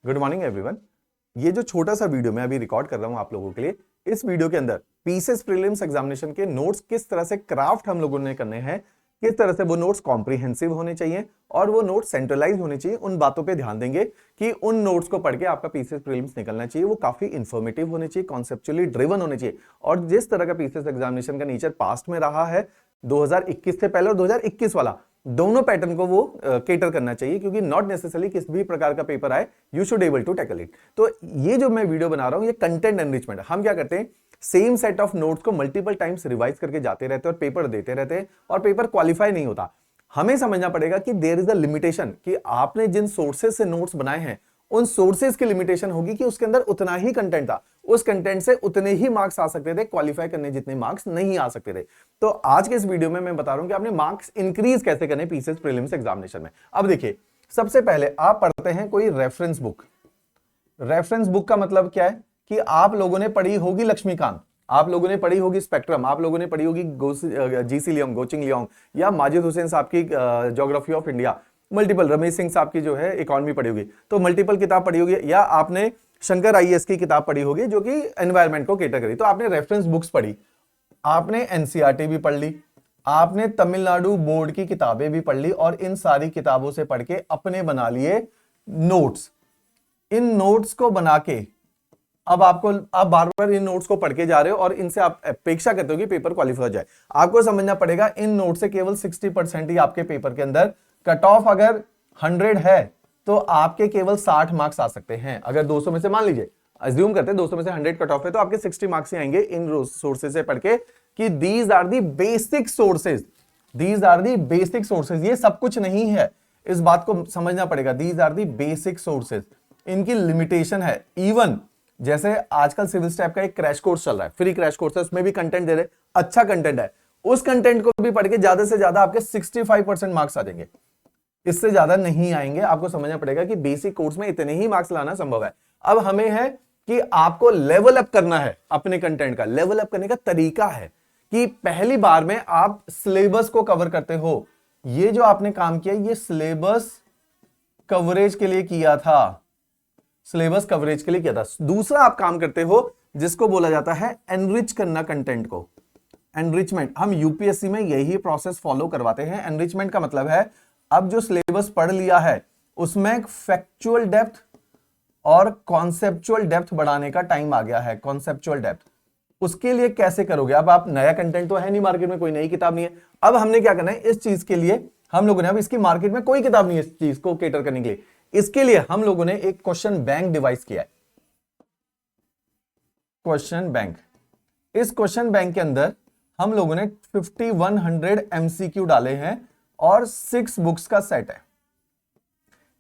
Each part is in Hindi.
Good morning everyone. ये जो छोटा सा वीडियो मैं अभी रिकॉर्ड कर रहा हूं आप लोगों के लिए, इस वीडियो के अंदर पीसीएस प्रीलिम्स एग्जामिनेशन के नोट्स किस तरह से क्राफ्ट हम लोगों ने करने हैं, किस तरह से वो नोट्स कॉम्प्रिहेंसिव होने चाहिए और वो नोट्स सेंट्रलाइज होने चाहिए, उन बातों पे ध्यान देंगे कि उन नोट्स को पढ़ के आपका पीसीएस प्रीलिम्स निकलना चाहिए वो काफी इंफॉर्मेटिव होने चाहिए, कॉन्सेप्चुअली ड्रिवन होने चाहिए। और जिस तरह का पीसीएस एग्जामिनेशन का नेचर पास्ट में रहा है 2021 से पहले और 2021 वाला, दोनों पैटर्न को वो केटर करना चाहिए, क्योंकि नॉट नेसेसरली किसी भी प्रकार का पेपर आए you should able to tackle it. तो ये जो मैं वीडियो बना रहा हूं ये कंटेंट एनरिचमेंट है। हम क्या करते हैं, सेम सेट ऑफ नोट्स को मल्टीपल टाइम्स रिवाइज करके जाते रहते हैं और पेपर देते रहते हैं और पेपर क्वालिफाई नहीं होता। हमें समझना पड़ेगा कि देयर इज अ लिमिटेशन, कि आपने जिन सोर्सेज से नोट्स बनाए हैं उन सोर्सेज की लिमिटेशन होगी कि उसके अंदर उतना ही कंटेंट था, उस कंटेंट से उतने ही मार्क्स आ सकते थे, क्वालिफाई करने जितने मार्क्स नहीं आ सकते थे। तो आज के इस वीडियो में मैं बता रहा हूं कि आपने मार्क्स इंक्रीज कैसे करने पीसीएस प्रीलिम्स एग्जामिनेशन में। अब देखिए, सबसे पहले आप पढ़ते हैं कोई रेफरेंस बुक। रेफरेंस बुक का मतलब क्या है कि आप लोगों ने पढ़ी होगी लक्ष्मीकांत, आप लोगों ने पढ़ी होगी स्पेक्ट्रम, आप लोगों ने पढ़ी होगी जीसी लियोंग, गोचिंग लियोंग, या माजिद हुसैन साहब की geography of India, multiple Ramesh Singh साहब की जो है इकोनॉमी पढ़ी होगी, तो मल्टीपल किताब पढ़ी होगी, या आपने शंकर आईएएस की किताब पढ़ी होगी जो कि एनवायरनमेंट को केटर करी, तो आपने रेफरेंस बुक्स पढ़ी, आपने एनसीईआरटी भी पढ़ ली, आपने तमिलनाडु बोर्ड की किताबें भी पढ़ ली और इन सारी किताबों से पढ़ के अपने बना लिए नोट्स। इन नोट्स को बना के अब आप बार बार इन नोट्स को पढ़ के जा रहे हो और इनसे आप अपेक्षा करते हो कि पेपर क्वालिफाई हो जाए। आपको समझना पड़ेगा इन नोट से केवल 60% ही आपके पेपर के अंदर, कट ऑफ अगर 100 है तो आपके केवल 60 मार्क्स आ सकते हैं। अगर 200 में से, मान लीजिए अज्यूम करते हैं 200 में से 100 कट ऑफ है, तो आपके 60 मार्क्स ही आएंगे इन सोर्सेज से पढ़ के कि these are the basic sources, these are the basic sources. ये सब कुछ नहीं है, इस बात को समझना पड़ेगा। These are the basic sources, इनकी लिमिटेशन है। इवन जैसे आजकल सिविल स्टैप का एक क्रैश कोर्स चल रहा है, फ्री क्रैश कोर्स है, उसमें भी कंटेंट दे रहे, अच्छा कंटेंट है, उस कंटेंट को भी पढ़ के ज्यादा से ज्यादा आपके 65% मार्क्स आ जाएंगे, इससे ज्यादा नहीं आएंगे। आपको समझना पड़ेगा कि बेसिक कोर्स में इतने ही मार्क्स लाना संभव है। अब हमें है कि आपको लेवल अप करना है अपने कंटेंट का। लेवल अप करने का तरीका है कि पहली बार में आप सिलेबस को कवर करते हो। ये जो आपने काम किया ये सिलेबस कवरेज के लिए किया था, सिलेबस कवरेज के लिए किया था। दूसरा आप काम करते हो जिसको बोला जाता है एनरिच करना कंटेंट को, एनरिचमेंट। हम यूपीएससी में यही प्रोसेस फॉलो करवाते हैं। एनरिचमेंट का मतलब है अब जो सिलेबस पढ़ लिया है उसमें फैक्चुअल डेप्थ और कॉन्सेप्चुअल डेप्थ बढ़ाने का टाइम आ गया है। कॉन्सेप्चुअल डेप्थ उसके लिए कैसे करोगे? अब आप, नया कंटेंट तो है नहीं मार्केट में, कोई नई किताब नहीं है। अब हमने क्या करना है, इस चीज के लिए हम लोगों ने, अब इसकी मार्केट में कोई किताब नहीं है इस चीज को केटर करने के लिए, इसके लिए हम लोगों ने एक क्वेश्चन बैंक डिवाइस किया है। क्वेश्चन बैंक, इस क्वेश्चन बैंक के अंदर हम लोगों ने 5100 एमसीक्यू डाले हैं और 6 बुक्स का सेट है।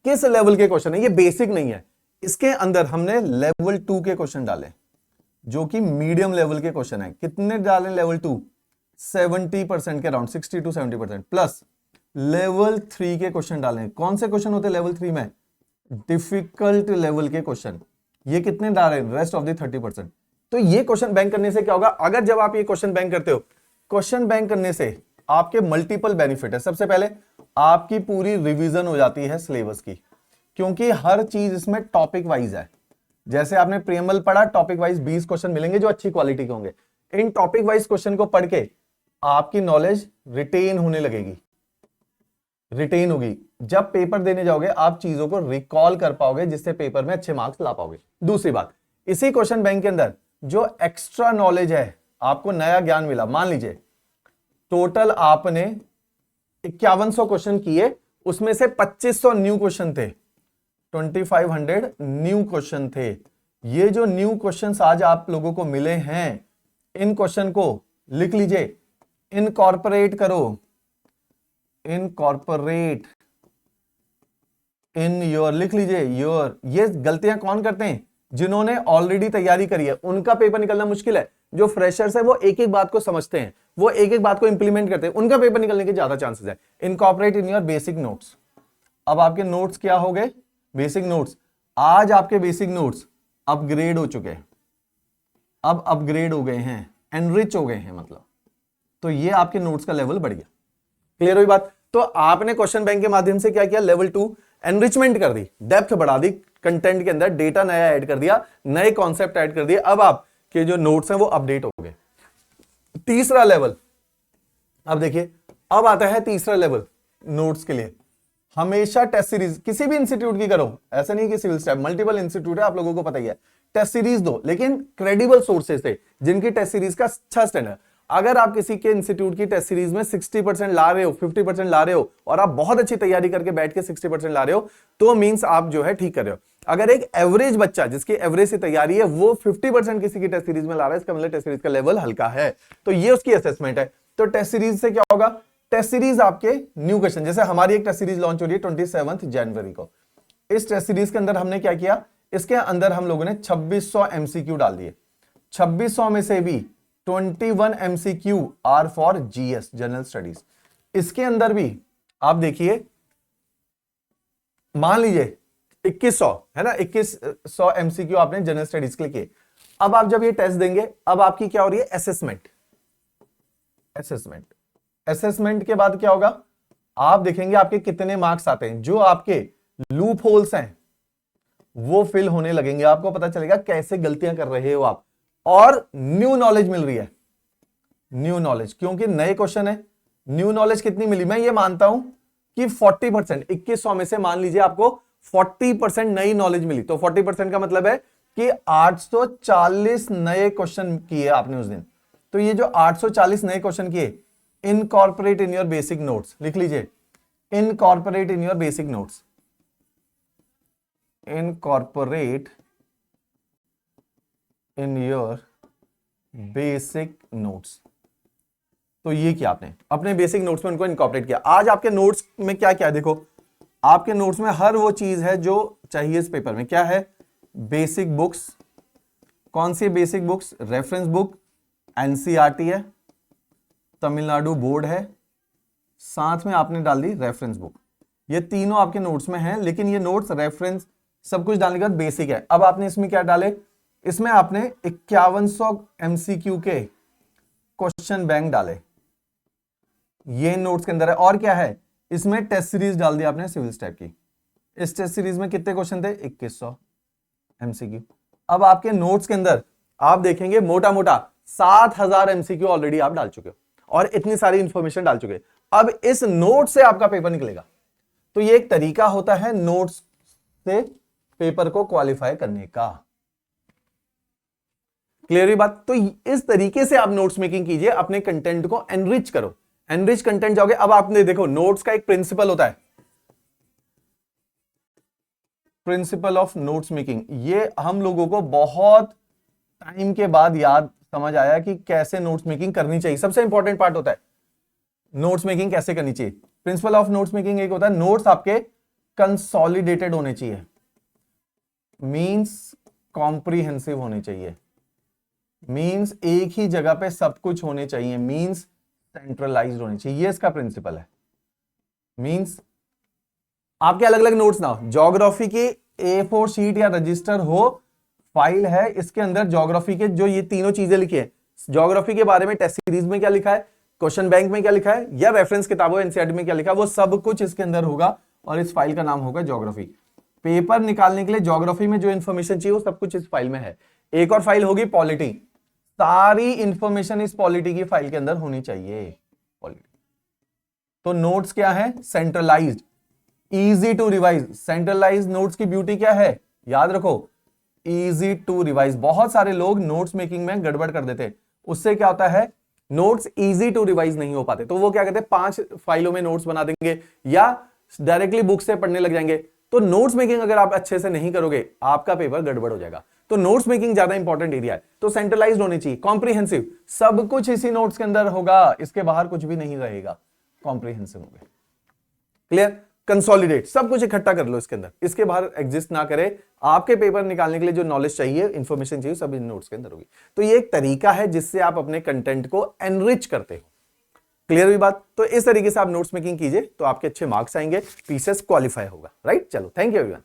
किस लेवल के क्वेश्चन है? ये बेसिक नहीं है, इसके अंदर हमने लेवल 2 के क्वेश्चन डाले जो कि मीडियम लेवल के क्वेश्चन है। कितने डाले लेवल 2? 70% के अराउंड, 60 to 70%। प्लस लेवल 3 के क्वेश्चन डाले। कौन से क्वेश्चन होते हैं लेवल 3 में? डिफिकल्ट लेवल के क्वेश्चन। ये कितने डाले? Rest of the 30%। तो ये क्वेश्चन बैंक करने से क्या होगा? अगर जब आप ये क्वेश्चन बैंक करते हो, क्वेश्चन बैंक करने से आपके मल्टीपल बेनिफिट है। सबसे पहले आपकी पूरी रिवीजन हो जाती है सिलेबस की, क्योंकि हर चीज इसमें टॉपिक वाइज है। जैसे आपने प्रीएम्बल पढ़ा, टॉपिक वाइज 20 क्वेश्चन मिलेंगे जो अच्छी क्वालिटी के होंगे। इन टॉपिक वाइज क्वेश्चन को पढ़ के आपकी नॉलेज रिटेन होने लगेगी, रिटेन होगी। जब पेपर देने जाओगे आप चीजों को रिकॉल कर पाओगे, जिससे पेपर में अच्छे मार्क्स ला पाओगे। दूसरी बात, इसी क्वेश्चन बैंक के अंदर जो एक्स्ट्रा नॉलेज है, आपको नया ज्ञान मिला। मान लीजिए टोटल आपने 5100 क्वेश्चन किए, उसमें से 2500 न्यू क्वेश्चन थे, 2500 न्यू क्वेश्चन थे। ये जो न्यू क्वेश्चंस आज आप लोगों को मिले हैं, इन क्वेश्चन को लिख लीजिए, इनकॉर्पोरेट करो, इनकॉर्पोरेट इन योर, लिख लीजिए योर। ये गलतियां कौन करते हैं? जिन्होंने ऑलरेडी तैयारी करी है, उनका पेपर निकलना मुश्किल है। जो फ्रेशर्स है वो एक एक बात को समझते हैं, वो एक एक बात को इंप्लीमेंट करते हैं, उनका पेपर निकलने के ज्यादा चांसेस है। Incorporate in your basic notes. अब आपके नोट्स क्या हो गए? Basic notes. आज आपके बेसिक नोट्स अपग्रेड हो चुके हैं, अब अपग्रेड हो गए हैं, एनरिच हो गए हैं मतलब। तो ये आपके नोट्स का लेवल बढ़ गया। क्लियर हुई बात? तो आपने क्वेश्चन बैंक के माध्यम से क्या किया? लेवल 2 एनरिचमेंट कर दी, डेप्थ बढ़ा दी, कंटेंट के अंदर डेटा नया ऐड कर दिया, नए कॉन्सेप्ट ऐड कर दिए, अब आपके जो नोट्स हैं वो अपडेट हो गए। तीसरा लेवल, अब देखिए अब आता है तीसरा लेवल नोट्स के लिए। हमेशा टेस्ट सीरीज किसी भी इंस्टीट्यूट की करो, ऐसा नहीं कि सिविल स्टैफ, मल्टीपल इंस्टीट्यूट है, आप लोगों को पता ही है। टेस्ट सीरीज दो, लेकिन क्रेडिबल सोर्सेज से, जिनकी टेस्ट सीरीज का अच्छा स्टैंडर्ड। अगर आप किसी के इंस्टीट्यूट की टेस्ट सीरीज में 60% ला रहे हो, 50% ला रहे हो, और आप बहुत अच्छी तैयारी करके बैठ के 60% ला रहे हो, तो मींस आप जो है ठीक कर रहे हो। अगर एक एवरेज बच्चा जिसकी एवरेज से तैयारी है वो 50% किसी की टेस्ट सीरीज में ला रहा है, इसका मतलब टेस्ट सीरीज का लेवल हल्का है, तो ये उसकी असेसमेंट है। तो टेस्ट सीरीज से क्या होगा, टेस्ट सीरीज आपके न्यू क्वेश्चन, जैसे हमारी एक टेस्ट सीरीज लॉन्च हो रही है 27 जनवरी को। इस टेस्ट सीरीज के अंदर हमने क्या किया, इसके अंदर हम लोगों ने 2600 एमसीक्यू डाल दिए। 2600 में से भी 21 MCQ are for GS, general studies. इसके अंदर भी आप देखिए, मान लीजिए 2100 है ना, 2100 एमसीक्यू आपने जनरल स्टडीज के लिए किए। अब आप जब ये टेस्ट देंगे, अब आपकी क्या हो रही है, असेसमेंट। असेसमेंट के बाद क्या होगा, आप देखेंगे आपके कितने मार्क्स आते हैं, जो आपके लूप होल्स हैं वो फिल होने लगेंगे, आपको पता चलेगा कैसे गलतियां कर रहे हो आप, और न्यू नॉलेज मिल रही है। न्यू नॉलेज क्योंकि नए क्वेश्चन है। न्यू नॉलेज कितनी मिली, मैं ये मानता हूं कि 40%, 2100 में से मान लीजिए आपको 40% नई नॉलेज मिली, तो 40% का मतलब है कि 840 नए क्वेश्चन किए आपने उस दिन। तो ये जो 840 नए क्वेश्चन किए, incorporate in your basic notes, लिख लीजिए, incorporate in your basic notes, incorporate in your basic notes. तो ये किया आपने अपने बेसिक नोट्स में, उनको इनकॉर्पोरेट किया। आज आपके नोट्स में क्या क्या, देखो आपके नोट्स में हर वो चीज है जो चाहिए इस पेपर में। क्या है, बेसिक बुक्स। कौन सी basic books, reference book, NCERT है, तमिलनाडु बोर्ड है, साथ में आपने डाल दी रेफरेंस बुक। ये तीनों आपके नोट्स में हैं, लेकिन ये नोट्स, रेफरेंस, सब कुछ डालने के बाद बेसिक है। अब आपने इसमें क्या डाले, इसमें आपने 5100 एमसीक्यू के क्वेश्चन बैंक डाले, ये नोट्स के अंदर है। और क्या है, इसमें टेस्ट सीरीज डाल दी आपने सिविल स्टैट की। इस टेस्ट सीरीज में कितने क्वेश्चन थे, 2100 एमसीक्यू। अब आपके नोट्स के अंदर आप देखेंगे मोटा मोटा 7000 एमसीक्यू ऑलरेडी आप डाल चुके हो, और इतनी सारी इंफॉर्मेशन डाल चुके। अब इस नोट से आपका पेपर निकलेगा। तो ये एक तरीका होता है नोट्स से पेपर को क्वालिफाई करने का। क्लियर है बात। तो इस तरीके से आप नोट्स मेकिंग कीजिए, अपने कंटेंट को एनरिच करो। एनरिच कंटेंट जाओगे। अब आपने देखो नोट्स का एक प्रिंसिपल होता है, प्रिंसिपल ऑफ नोट्स मेकिंग। ये हम लोगों को बहुत टाइम के बाद याद समझ आया कि कैसे नोट्स मेकिंग करनी चाहिए। सबसे इंपॉर्टेंट पार्ट होता है नोट्स मेकिंग कैसे करनी चाहिए। प्रिंसिपल ऑफ नोट्स मेकिंग एक होता है, नोट्स आपके कंसोलिडेटेड होने चाहिए, मींस कॉम्प्रिहेंसिव होने चाहिए, मींस एक ही जगह पे सब कुछ होने चाहिए, मींस सेंट्रलाइज्ड होने चाहिए। ये इसका प्रिंसिपल है। मींस आपके अलग अलग नोट्स ना हो, ज्योग्राफी की A4 शीट या रजिस्टर हो, फाइल है, इसके अंदर ज्योग्राफी के जो ये तीनों चीजें लिखी है, ज्योग्राफी के बारे में टेस्ट सीरीज में क्या लिखा है, क्वेश्चन बैंक में क्या लिखा है, या रेफरेंस किताबों एनसीईआरटी में क्या लिखा है, वो सब कुछ इसके अंदर होगा, और इस फाइल का नाम होगा ज्योग्राफी। पेपर निकालने के लिए ज्योग्राफी में जो इंफॉर्मेशन चाहिए वो सब कुछ इस फाइल में है। एक और फाइल होगी पॉलिटी, सारी इंफॉर्मेशन इस पॉलिटी की फाइल के अंदर होनी चाहिए। पॉलिटी तो नोट्स क्या है, centralised, easy to revise. Centralised notes की ब्यूटी क्या है, याद रखो, इजी टू रिवाइज। बहुत सारे लोग नोट्स मेकिंग में गड़बड़ कर देते, उससे क्या होता है, नोट्स इजी टू रिवाइज नहीं हो पाते। तो वो क्या कहते हैं, 5 फाइलों में नोट्स बना देंगे या डायरेक्टली बुक से पढ़ने लग जाएंगे। तो नोट्स मेकिंग अगर आप अच्छे से नहीं करोगे, आपका पेपर गड़बड़ हो जाएगा। तो नोट्स मेकिंग ज्यादा इंपॉर्टेंट एरिया है। तो सेंट्रलाइज्ड होनी चाहिए, कॉम्प्रिहेंसिव, सब कुछ इसी नोट्स के अंदर होगा, इसके बाहर कुछ भी नहीं रहेगा, कॉम्प्रिहेंसिव हो गया। क्लियर। कंसोलिडेट, सब कुछ इकट्ठा कर लो इसके अंदर, इसके बाहर एग्जिस्ट ना करे। आपके पेपर निकालने के लिए जो नॉलेज चाहिए, इंफॉर्मेशन चाहिए, सब इन नोट्स के अंदर होगी। तो ये एक तरीका है जिससे आप अपने कंटेंट को एनरिच करते हो। क्लियर हुई बात। तो इस तरीके से आप नोट्स मेकिंग कीजिए, तो आपके अच्छे मार्क्स आएंगे, पीसेस क्वालिफाई होगा। राइट, चलो, थैंक यू एवरीवन।